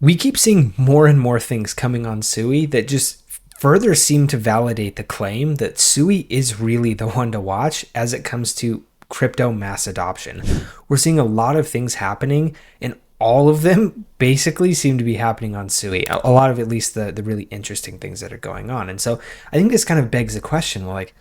we keep seeing more and more things coming on Sui that just further seem to validate the claim that Sui is really the one to watch as it comes to crypto mass adoption. We're seeing a lot of things happening, and all of them basically seem to be happening on Sui. A lot of at least the really interesting things that are going on. And so I think this kind of begs the question, well, like,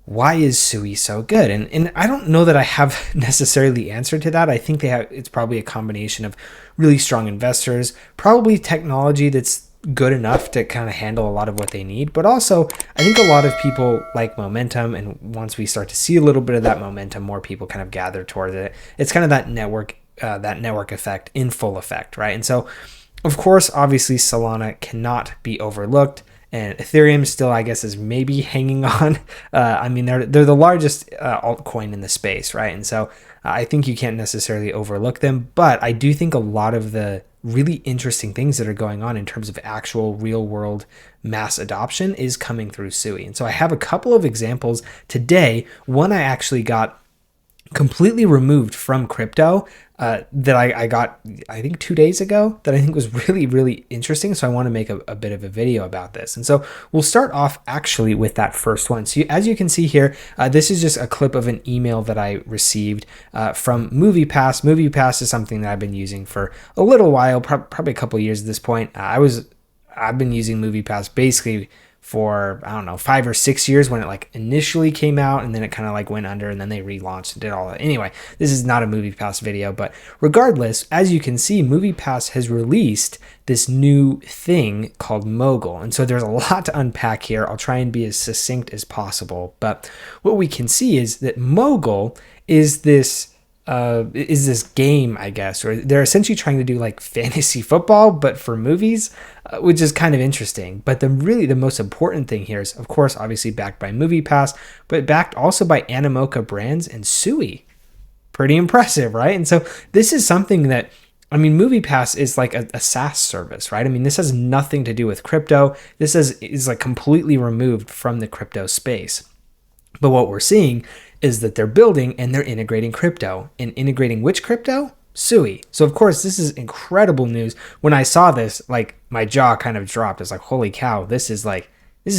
why is Sui so good? And I don't know that I have necessarily the answer to that. I think it's probably a combination of really strong investors, probably technology that's good enough to kind of handle a lot of what they need. But also, I think a lot of people like momentum. And once we start to see a little bit of that momentum, more people kind of gather towards it. It's kind of that network effect in full effect, right? And so, of course, obviously, Solana cannot be overlooked. And Ethereum still, I guess, is maybe hanging on. I mean, they're the largest altcoin in the space, right? And so I think you can't necessarily overlook them. But I do think a lot of the really interesting things that are going on in terms of actual real world mass adoption is coming through Sui. And so I have a couple of examples today. One I actually got completely removed from crypto that I got, I think 2 days ago, that I think was really, really interesting. So I want to make a bit of a video about this. And so we'll start off actually with that first one. So as you can see here, this is just a clip of an email that I received from MoviePass. MoviePass is something that I've been using for a little while, probably a couple of years at this point. I've been using MoviePass basically for, I don't know, 5 or 6 years when it like initially came out, and then it kind of like went under, and then they relaunched and did all that. Anyway, this is not a MoviePass video, but regardless, as you can see, MoviePass has released this new thing called Mogul. And so there's a lot to unpack here. I'll try and be as succinct as possible. But what we can see is that Mogul is this game, I guess, or they're essentially trying to do like fantasy football, but for movies, which is kind of interesting. But the most important thing here is, of course, obviously backed by MoviePass, but backed also by Animoca Brands and Sui. Pretty impressive, right? And so this is something that, I mean, MoviePass is like a SaaS service, right? I mean, this has nothing to do with crypto. This is like completely removed from the crypto space. But what we're seeing is that they're building and they're integrating crypto. And integrating which crypto? Sui. So of course, this is incredible news. When I saw this, like my jaw kind of dropped. It's like, holy cow, this is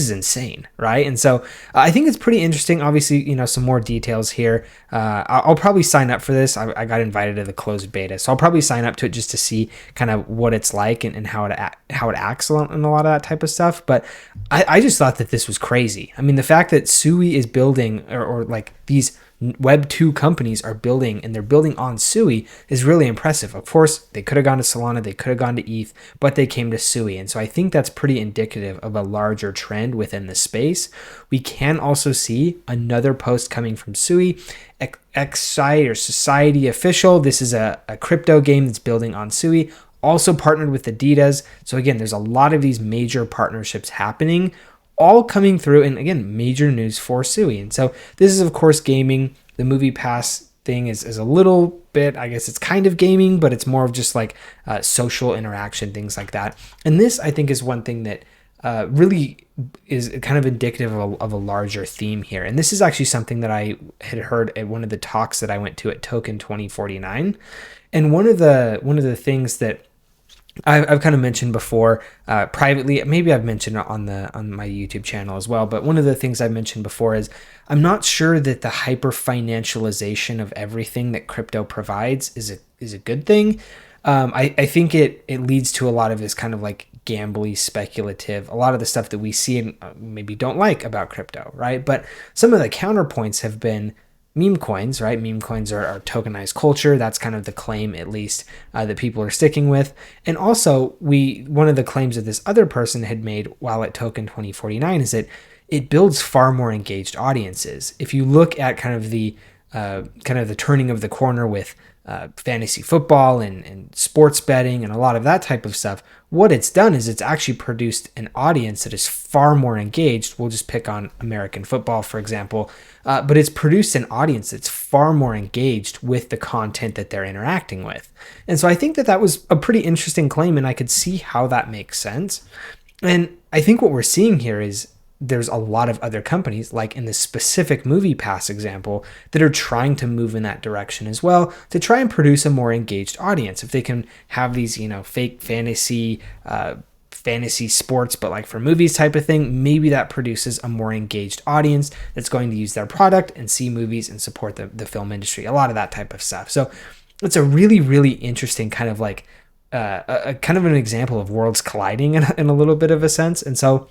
insane, right? And so I think it's pretty interesting. Obviously, some more details here. I'll probably sign up for this. I got invited to the closed beta, so I'll probably sign up to it just to see kind of what it's like and how it acts and a lot of that type of stuff. But I just thought that this was crazy. I mean, the fact that Sui is building or like these Web 2 companies are building, and they're building on Sui, is really impressive. Of course, they could have gone to Solana, they could have gone to ETH, but they came to Sui. And so I think that's pretty indicative of a larger trend within the space. We can also see another post coming from Sui, Excite or Society Official. This is a crypto game that's building on Sui, also partnered with Adidas. So again, there's a lot of these major partnerships happening, all coming through, and again, major news for Sui. And so this is, of course, gaming. The MoviePass thing is a little bit, I guess it's kind of gaming, but it's more of just like social interaction, things like that. And this, I think, is one thing that really is kind of indicative of a larger theme here. And this is actually something that I had heard at one of the talks that I went to at Token 2049. And one of the things that I've kind of mentioned before privately, maybe I've mentioned it on my YouTube channel as well, but one of the things I've mentioned before is I'm not sure that the hyper financialization of everything that crypto provides is a good thing. I think it leads to a lot of this kind of like gambly, speculative, a lot of the stuff that we see and maybe don't like about crypto, right? But some of the counterpoints have been meme coins, right? Meme coins are tokenized culture. That's kind of the claim, at least, that people are sticking with. And also, one of the claims that this other person had made while at Token 2049 is that it builds far more engaged audiences. If you look at kind of the turning of the corner with fantasy football and sports betting and a lot of that type of stuff, what it's done is it's actually produced an audience that is far more engaged. We'll just pick on American football, for example, but it's produced an audience that's far more engaged with the content that they're interacting with. And so I think that was a pretty interesting claim, and I could see how that makes sense. And I think what we're seeing here is there's a lot of other companies, like in this specific MoviePass example, that are trying to move in that direction as well to try and produce a more engaged audience. If they can have these, fake fantasy sports, but like for movies type of thing, maybe that produces a more engaged audience that's going to use their product and see movies and support the film industry, a lot of that type of stuff. So it's a really, really interesting kind of like a kind of an example of worlds colliding in a little bit of a sense. And so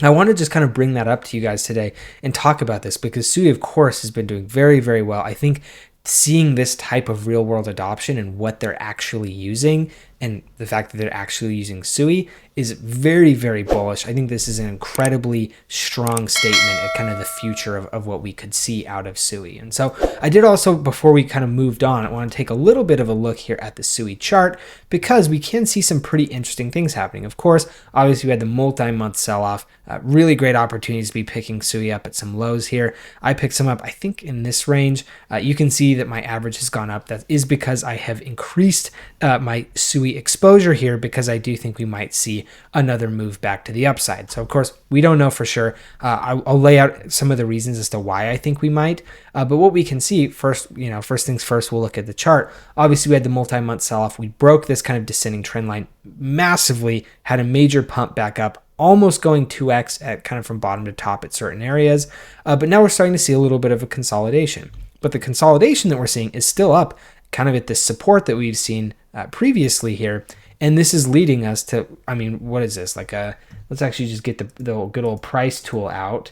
I want to just kind of bring that up to you guys today and talk about this, because Sui, of course, has been doing very, very well. I think seeing this type of real world adoption and what they're actually using, and the fact that they're actually using Sui, is very, very bullish. I think this is an incredibly strong statement at kind of the future of what we could see out of Sui. And so I did also, before we kind of moved on, I want to take a little bit of a look here at the Sui chart, because we can see some pretty interesting things happening. Of course, obviously we had the multi-month sell-off, really great opportunities to be picking Sui up at some lows here. I picked some up, I think, in this range. You can see that my average has gone up. That is because I have increased my Sui exposure here, because I do think we might see another move back to the upside. So of course, we don't know for sure. I'll lay out some of the reasons as to why I think we might. But what we can see first, first things first, we'll look at the chart. Obviously, we had the multi-month sell-off. We broke this kind of descending trend line massively, had a major pump back up, almost going 2x at kind of from bottom to top at certain areas. But now we're starting to see a little bit of a consolidation. But the consolidation that we're seeing is still up kind of at this support that we've seen previously here. And this is leading us to, what is this? Let's actually just get the good old price tool out.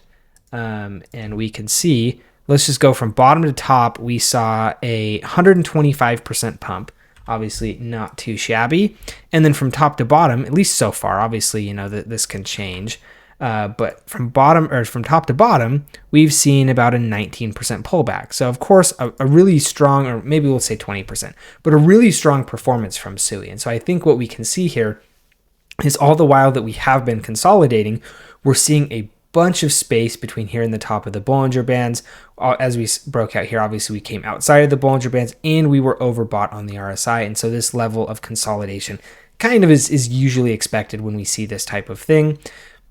And we can see, let's just go from bottom to top. We saw a 125% pump, obviously not too shabby. And then from top to bottom, at least so far, obviously, this can change. But from top to bottom, we've seen about a 19% pullback. So of course, a really strong, or maybe we'll say 20%, but a really strong performance from Sui. And so I think what we can see here is, all the while that we have been consolidating, we're seeing a bunch of space between here and the top of the Bollinger Bands. As we broke out here, obviously we came outside of the Bollinger Bands and we were overbought on the RSI. And so this level of consolidation kind of is usually expected when we see this type of thing.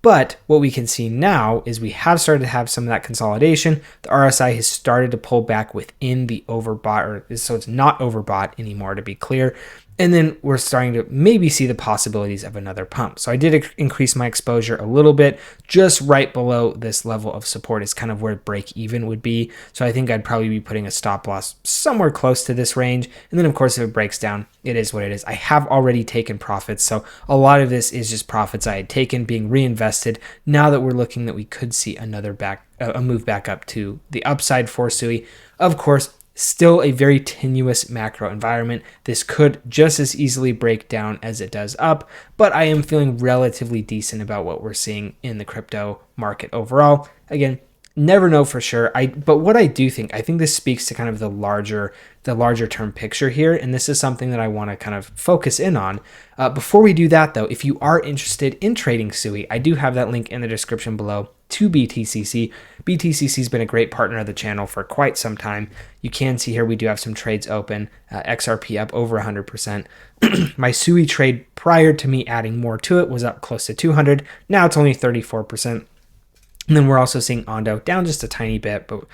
But what we can see now is we have started to have some of that consolidation. The RSI has started to pull back within the overbought, so it's not overbought anymore, to be clear. And then we're starting to maybe see the possibilities of another pump. So I did increase my exposure a little bit. Just right below this level of support is kind of where break even would be. So I think I'd probably be putting a stop loss somewhere close to this range. And then of course, if it breaks down, it is what it is. I have already taken profits. So a lot of this is just profits I had taken being reinvested. Now that we're looking that we could see another a move back up to the upside for Sui. Of course, still a very tenuous macro environment. This could just as easily break down as it does up, but I am feeling relatively decent about what we're seeing in the crypto market overall. Again, never know for sure. But what I do think, I think this speaks to kind of the larger term picture here, and this is something that I want to kind of focus in on. Before we do that though, if you are interested in trading Sui, I do have that link in the description below to BTCC. BTCC has been a great partner of the channel for quite some time. You can see here we do have some trades open, XRP up over 100%. My Sui trade prior to me adding more to it was up close to 200. Now it's only 34%. And then we're also seeing Ondo down just a tiny bit, but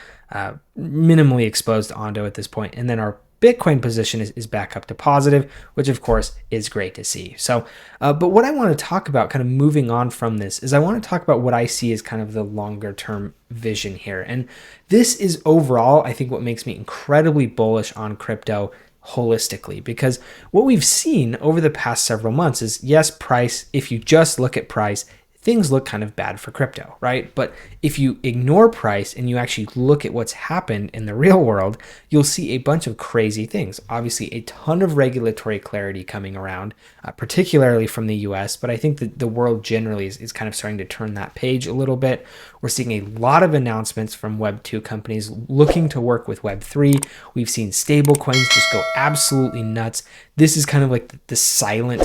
minimally exposed to Ondo at this point. And then our Bitcoin position is back up to positive, which of course is great to see. So, but what I want to talk about kind of moving on from this is I want to talk about what I see as kind of the longer term vision here. And this is overall, I think, what makes me incredibly bullish on crypto holistically, because what we've seen over the past several months is, yes, price, if you just look at price, things look kind of bad for crypto, right? But if you ignore price and you actually look at what's happened in the real world, you'll see a bunch of crazy things. Obviously, a ton of regulatory clarity coming around, particularly from the US, but I think that the world generally is kind of starting to turn that page a little bit. We're seeing a lot of announcements from Web 2 companies looking to work with Web 3. We've seen stable coins just go absolutely nuts. This is kind of like the silent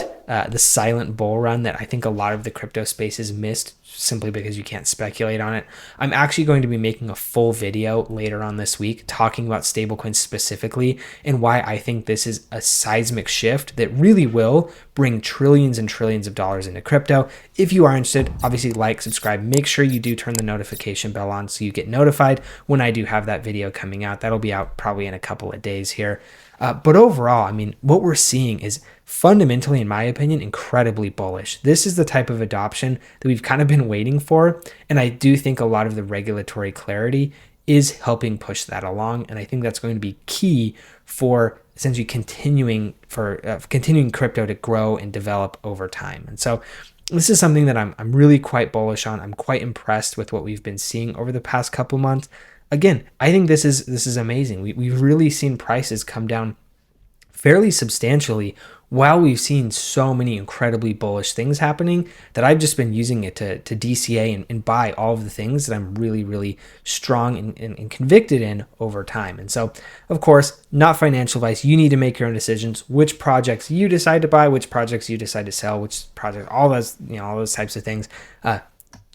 bull run that I think a lot of the crypto space has missed simply because you can't speculate on it. I'm actually going to be making a full video later on this week talking about stablecoins specifically and why I think this is a seismic shift that really will bring trillions and trillions of dollars into crypto. If you are interested, obviously like, subscribe, make sure you do turn the notification bell on so you get notified when I do have that video coming out. That'll be out probably in a couple of days here. But overall, I mean, what we're seeing is fundamentally, in my opinion, incredibly bullish. This is the type of adoption that we've kind of been waiting for. And I do think a lot of the regulatory clarity is helping push that along. And I think that's going to be key for essentially continuing crypto to grow and develop over time. And so this is something that I'm really quite bullish on. I'm quite impressed with what we've been seeing over the past couple months. Again, I think this is amazing. We've really seen prices come down fairly substantially while we've seen so many incredibly bullish things happening that I've just been using it to DCA and buy all of the things that I'm really, really strong and convicted in over time. And so, of course, not financial advice. You need to make your own decisions, which projects you decide to buy, which projects you decide to sell, which projects, all those types of things.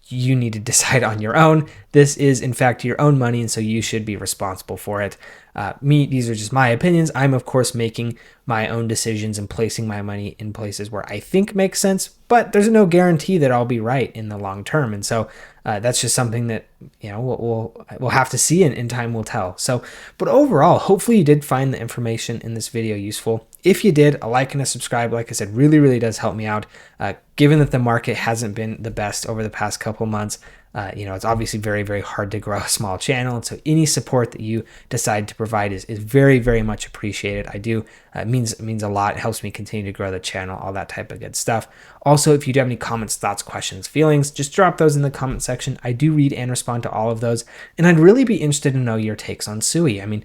You need to decide on your own. This is, in fact, your own money, and so you should be responsible for it. These are just my opinions. I'm, of course, making my own decisions and placing my money in places where I think makes sense, but there's no guarantee that I'll be right in the long term. And so that's just something that, we'll have to see, and time will tell. So, but overall, hopefully you did find the information in this video useful. If you did, a like and a subscribe, like I said, really, really does help me out. Given that the market hasn't been the best over the past couple months, it's obviously very, very hard to grow a small channel. And so any support that you decide to provide is very, very much appreciated. It means a lot. It helps me continue to grow the channel, all that type of good stuff. Also, if you do have any comments, thoughts, questions, feelings, just drop those in the comment section. I do read and respond to all of those. And I'd really be interested to know your takes on SUI. I mean,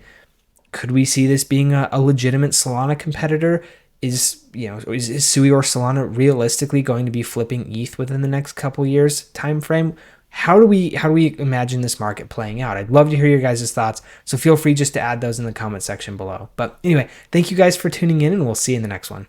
could we see this being a legitimate Solana competitor? Is SUI or Solana realistically going to be flipping ETH within the next couple years time frame? How do we imagine this market playing out? I'd love to hear your guys' thoughts, so feel free just to add those in the comment section below. But anyway, thank you guys for tuning in, and we'll see you in the next one.